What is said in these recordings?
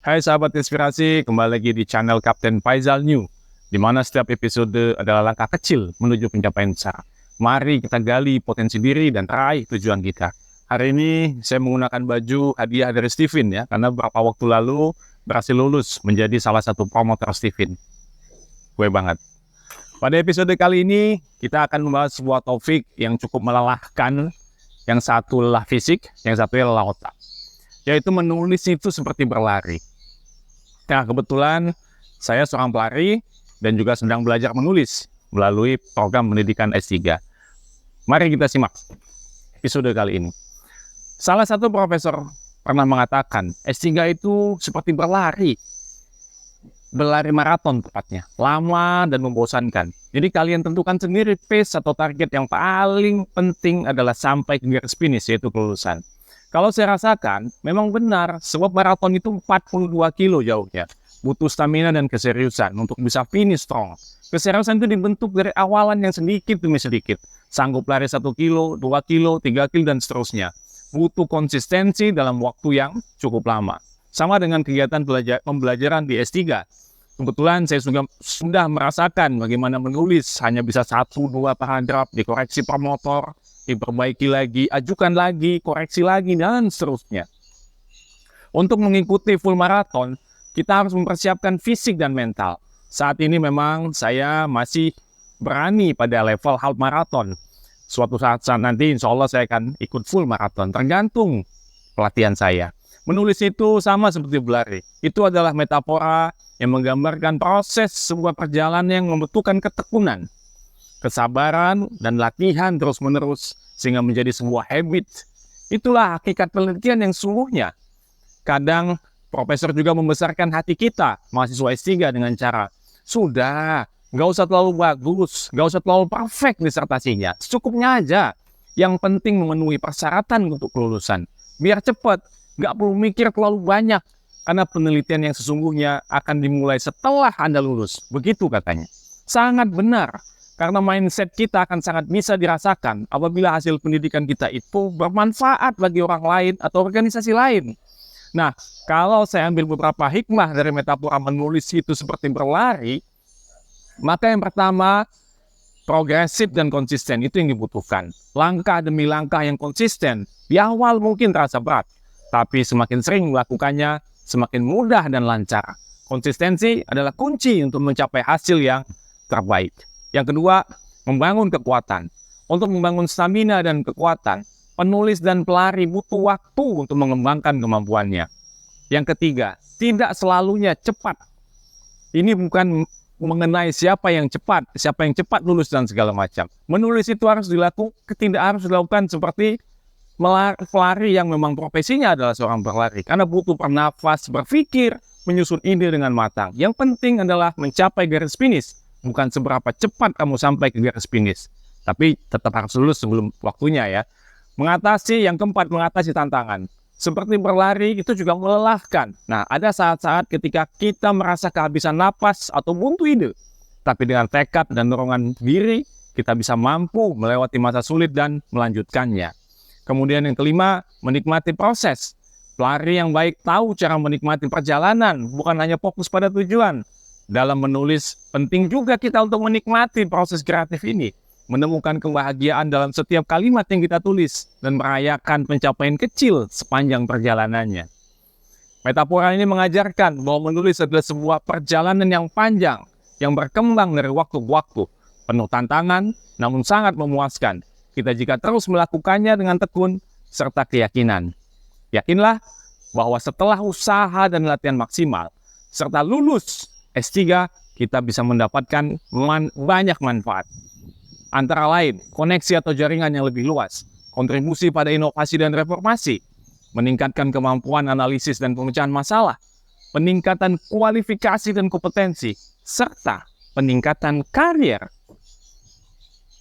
Hai sahabat inspirasi, kembali lagi di channel Kapten Faizal New, di mana setiap episode adalah langkah kecil menuju pencapaian besar. Mari kita gali potensi diri dan raih tujuan kita. Hari ini saya menggunakan baju hadiah dari Steven ya, karena beberapa waktu lalu berhasil lulus menjadi salah satu promotor Steven. Gue banget. Pada episode kali ini kita akan membahas sebuah topik yang cukup melelahkan. Yang satu lelah fisik, yang satu lelah otak. Yaitu menulis itu seperti berlari. Nah, kebetulan saya seorang pelari dan juga sedang belajar menulis melalui program pendidikan S3. Mari kita simak episode kali ini. Salah satu profesor pernah mengatakan, S3 itu seperti berlari maraton tepatnya, lama dan membosankan. Jadi kalian tentukan sendiri pace atau target yang paling penting adalah sampai ke garis finish, yaitu kelulusan. Kalau saya rasakan, memang benar, sebab maraton itu 42 kilo jauhnya. Butuh stamina dan keseriusan untuk bisa finish strong. Keseriusan itu dibentuk dari awalan yang sedikit demi sedikit. Sanggup lari 1 kilo, 2 kilo, 3 kilo, dan seterusnya. Butuh konsistensi dalam waktu yang cukup lama. Sama dengan kegiatan pembelajaran di S3. Kebetulan saya sudah merasakan bagaimana menulis hanya bisa 1-2 paragraf, dikoreksi per motor, diperbaiki lagi, ajukan lagi, koreksi lagi, dan seterusnya. Untuk mengikuti full marathon, kita harus mempersiapkan fisik dan mental. Saat ini memang saya masih berani pada level half marathon. Suatu saat nanti insya Allah saya akan ikut full marathon, tergantung pelatihan saya. Menulis itu sama seperti berlari. Itu adalah metafora yang menggambarkan proses sebuah perjalanan yang membutuhkan ketekunan, kesabaran, dan latihan terus-menerus sehingga menjadi sebuah habit. Itulah hakikat penelitian yang sungguhnya. Kadang profesor juga membesarkan hati kita, mahasiswa S3, dengan cara, sudah, nggak usah terlalu bagus, nggak usah terlalu perfect disertasinya, secukupnya aja. Yang penting memenuhi persyaratan untuk kelulusan. Biar cepat, nggak perlu mikir terlalu banyak, karena penelitian yang sesungguhnya akan dimulai setelah Anda lulus. Begitu katanya. Sangat benar. Karena mindset kita akan sangat bisa dirasakan apabila hasil pendidikan kita itu bermanfaat bagi orang lain atau organisasi lain. Nah, kalau saya ambil beberapa hikmah dari metafora menulis itu seperti berlari, maka yang pertama, progresif dan konsisten itu yang dibutuhkan. Langkah demi langkah yang konsisten, di awal mungkin terasa berat, tapi semakin sering melakukannya, semakin mudah dan lancar. Konsistensi adalah kunci untuk mencapai hasil yang terbaik. Yang kedua, membangun kekuatan. Untuk membangun stamina dan kekuatan, penulis dan pelari butuh waktu untuk mengembangkan kemampuannya. Yang ketiga, tidak selalunya cepat. Ini bukan mengenai siapa yang cepat lulus dan segala macam. Menulis itu tidak harus dilakukan seperti pelari yang memang profesinya adalah seorang berlari. Karena butuh bernafas, berpikir, menyusun ide dengan matang. Yang penting adalah mencapai garis finish. Bukan seberapa cepat kamu sampai ke garis finish, tapi tetap harus lulus sebelum waktunya ya. Yang keempat, mengatasi tantangan. Seperti berlari itu juga melelahkan. Nah, ada saat-saat ketika kita merasa kehabisan napas atau buntu ide. Tapi dengan tekad dan dorongan diri, kita bisa mampu melewati masa sulit dan melanjutkannya. Kemudian yang kelima, menikmati proses. Pelari yang baik tahu cara menikmati perjalanan, bukan hanya fokus pada tujuan. Dalam menulis, penting juga kita untuk menikmati proses kreatif ini. Menemukan kebahagiaan dalam setiap kalimat yang kita tulis. Dan merayakan pencapaian kecil sepanjang perjalanannya. Metafora ini mengajarkan bahwa menulis adalah sebuah perjalanan yang panjang. Yang berkembang dari waktu ke waktu. Penuh tantangan, namun sangat memuaskan. Kita jika terus melakukannya dengan tekun, serta keyakinan. Yakinlah bahwa setelah usaha dan latihan maksimal, serta lulus S3, kita bisa mendapatkan banyak manfaat. Antara lain, koneksi atau jaringan yang lebih luas, kontribusi pada inovasi dan reformasi, meningkatkan kemampuan analisis dan pemecahan masalah, peningkatan kualifikasi dan kompetensi, serta peningkatan karier.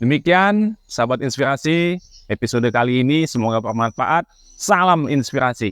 Demikian, sahabat inspirasi, episode kali ini semoga bermanfaat. Salam inspirasi.